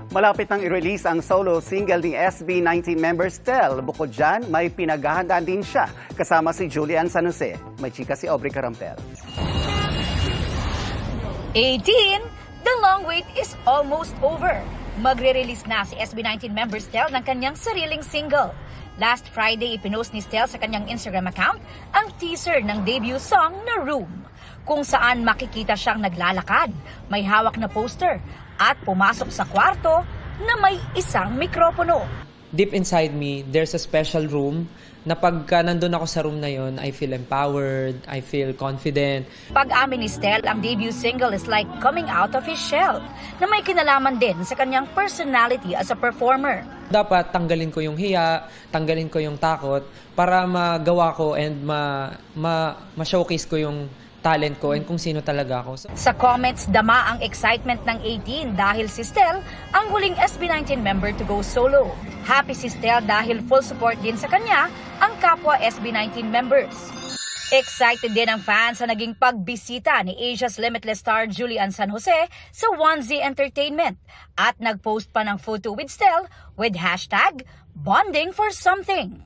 Malapit nang i-release ang solo single ni SB19 member Stel. Bukod dyan, may pinaghahandaan din siya kasama si Julian San Jose. May chika si Aubrey Carampel. 18, the long wait is almost over. Magre-release na si SB19 member Stel ng kanyang sariling single. Last Friday, ipinost ni Stel sa kanyang Instagram account ang teaser ng debut song na Room, kung saan makikita siyang naglalakad, may hawak na poster, at pumasok sa kwarto na may isang mikropono. Deep inside me, there's a special room na pagka nandun ako sa room na yon, I feel empowered, I feel confident. Pag-amin ni Stel, ang debut single is like coming out of his shell, na may kinalaman din sa kanyang personality as a performer. Dapat tanggalin ko yung hiya, tanggalin ko yung takot para magawa ko and ma-showcase ko yung talent ko and kung sino talaga ako. Sa comments, dama ang excitement ng 18 dahil si Stel ang huling SB19 member to go solo. Happy si Stel dahil full support din sa kanya ang kapwa SB19 members. Excited din ang fans sa naging pagbisita ni Asia's Limitless star Julian San Jose sa 1Z Entertainment at nagpost pa ng photo with Stel with hashtag bonding for something.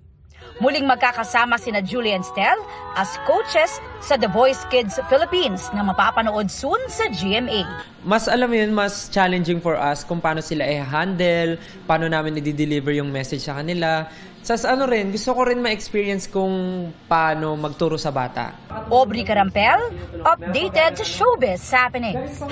Muling magkakasama sina Julie and Stel as coaches sa The Voice Kids Philippines na mapapanood soon sa GMA. Mas alam mo yun, mas challenging for us kung paano sila i-handle, paano namin i-deliver yung message sa kanila. Sa ano rin, gusto ko rin ma-experience kung paano magturo sa bata. Aubrey Carampel, updated sa showbiz happenings.